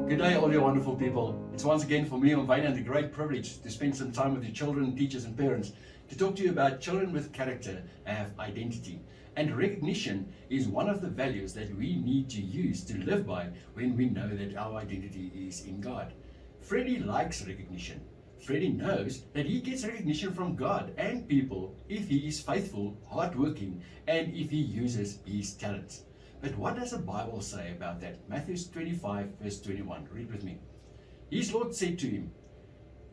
Good day, all you wonderful people. It's once again for me, Wayne, and a great privilege to spend some time with your children, teachers, and parents to talk to you about children with character have identity. And recognition is one of the values that we need to use to live by when we know that our identity is in God. Freddie likes recognition. Freddie knows that he gets recognition from God and people if he is faithful, hardworking, and if he uses his talents. But what does the Bible say about that? Matthew 25 verse 21. Read with me. His Lord said to him,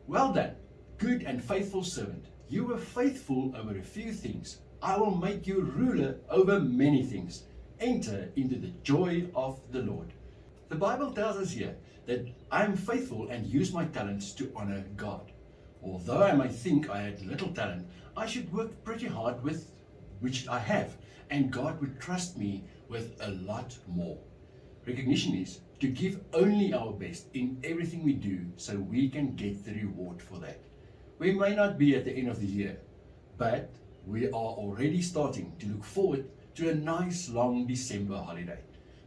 "Well done, good and faithful servant. You were faithful over a few things. I will make you ruler over many things. Enter into the joy of the Lord." The Bible tells us here that I am faithful and use my talents to honor God. Although I might think I had little talent, I should work pretty hard with which I have, and God would trust me with a lot more. Recognition is to give only our best in everything we do so we can get the reward for that. We may not be at the end of the year, but we are already starting to look forward to a nice long December holiday.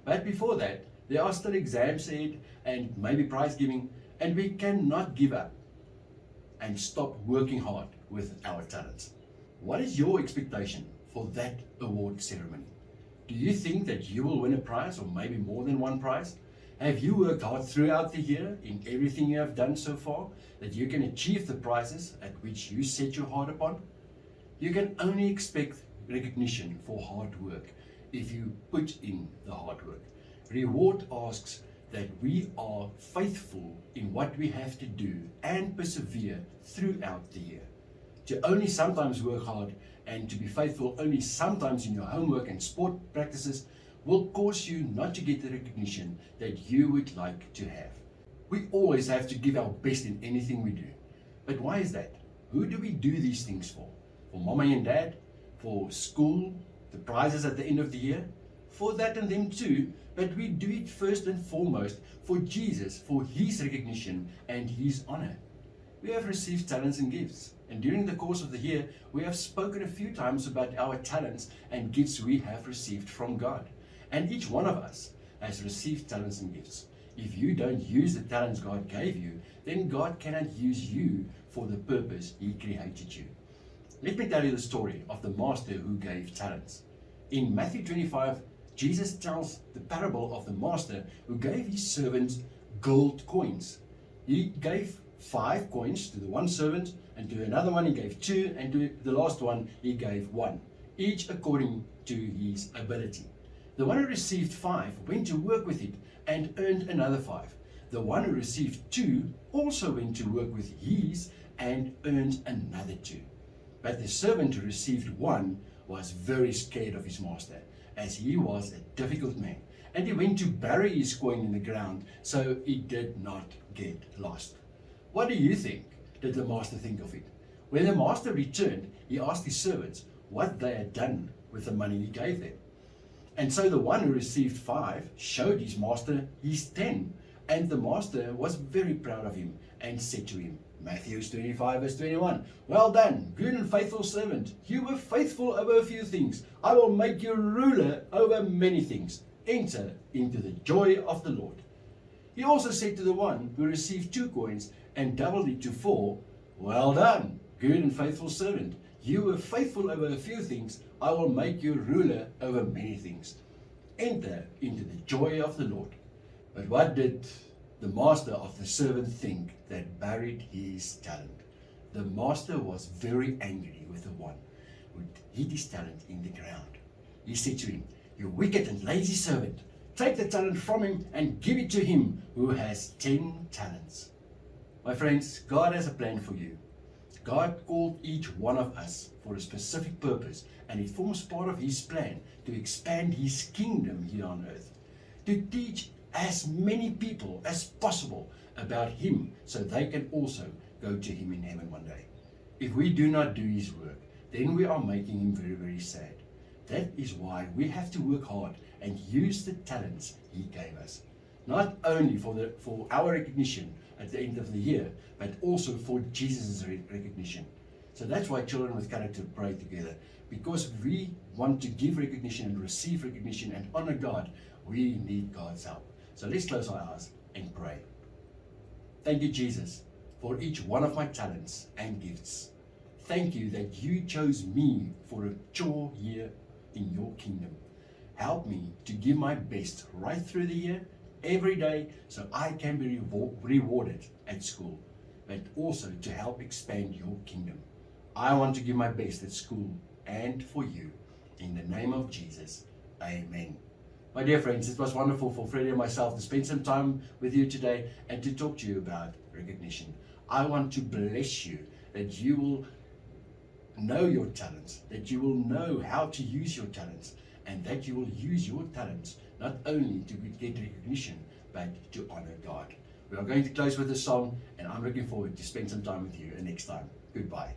But before that, there are still exams ahead and maybe prize giving, and we cannot give up and stop working hard with our talents. What is your expectation for that award ceremony? Do you think that you will win a prize or maybe more than one prize? Have you worked hard throughout the year in everything you have done so far that you can achieve the prizes at which you set your heart upon? You can only expect recognition for hard work if you put in the hard work. Reward asks that we are faithful in what we have to do and persevere throughout the year. To only sometimes work hard and to be faithful only sometimes in your homework and sport practices will cause you not to get the recognition that you would like to have. We always have to give our best in anything we do. But why is that? Who do we do these things for? For mommy and dad? For school? The prizes at the end of the year? For that and them too, but we do it first and foremost for Jesus, for his recognition and his honor. We have received talents and gifts, and during the course of the year, we have spoken a few times about our talents and gifts we have received from God. And each one of us has received talents and gifts. If you don't use the talents God gave you, then God cannot use you for the purpose he created you. Let me tell you the story of the master who gave talents. In Matthew 25, Jesus tells the parable of the master who gave his servants gold coins. He gave 5 coins to the one servant, and to another one he gave 2, and to the last one he gave 1, each according to his ability. The one who received 5 went to work with it and earned another 5. The one who received 2 also went to work with his and earned another 2. But the servant who received 1 was very scared of his master, as he was a difficult man, and he went to bury his coin in the ground so it did not get lost. What do you think did the master think of it? When the master returned, he asked his servants what they had done with the money he gave them. And so the one who received 5 showed his master his 10, and the master was very proud of him and said to him, Matthew 25 verse 21, "Well done, good and faithful servant. You were faithful over a few things. I will make you ruler over many things. Enter into the joy of the Lord." He also said to the one who received 2 coins and doubled it to 4, "Well done, good and faithful servant. You were faithful over a few things. I will make you ruler over many things. Enter into the joy of the Lord." But what did the master of the servant think that buried his talent? The master was very angry with the one who hid his talent in the ground. He said to him, "You wicked and lazy servant, take the talent from him and give it to him who has 10 talents. My friends, God has a plan for you. God called each one of us for a specific purpose, and it forms part of his plan to expand his kingdom here on earth, to teach as many people as possible about him so they can also go to him in heaven one day. If we do not do his work, then we are making him very, very sad. That is why we have to work hard and use the talents he gave us, not only for our recognition at the end of the year, but also for Jesus' recognition. So that's why Children with Character pray together, because we want to give recognition and receive recognition and honor God. We need God's help. So let's close our eyes and pray. Thank you, Jesus, for each one of my talents and gifts. Thank you that you chose me for a chore year in your kingdom. Help me to give my best right through the year, every day, so I can be rewarded at school, but also to help expand your kingdom. I want to give my best at school and for you. In the name of Jesus, amen. My dear friends, it was wonderful for Freddie and myself to spend some time with you today and to talk to you about recognition. I want to bless you that you will know your talents, that you will know how to use your talents, and that you will use your talents not only to get recognition, but to honor God. We are going to close with a song, and I'm looking forward to spend some time with you next time. Goodbye.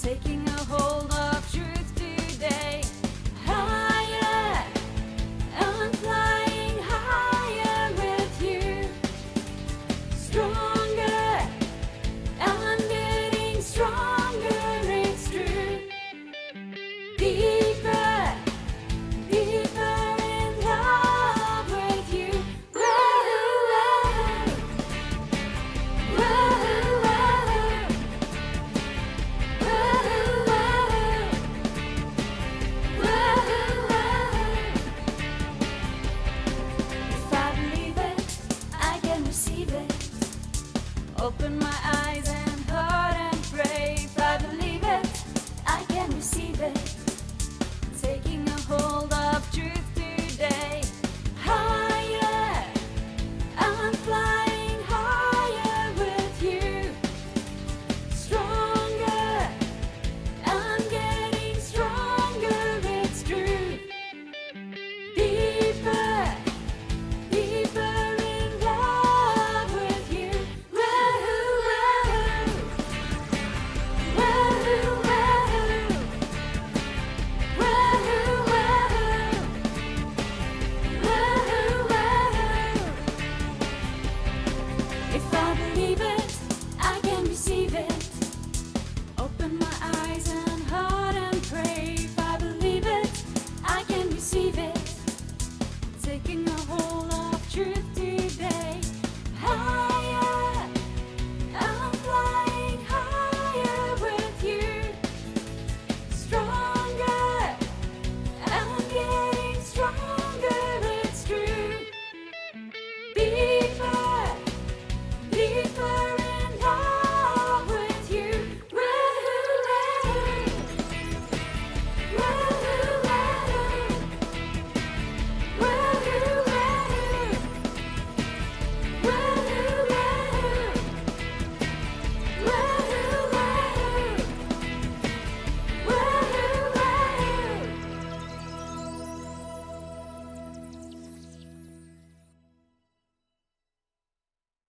Taking a hold of truth today. Higher, I'm flying higher with you. Stronger, I'm getting stronger, it's true. Deeper, deeper in love with you. Whoa, whoa, whoa. If I believe it, I can receive it. Open my eyes and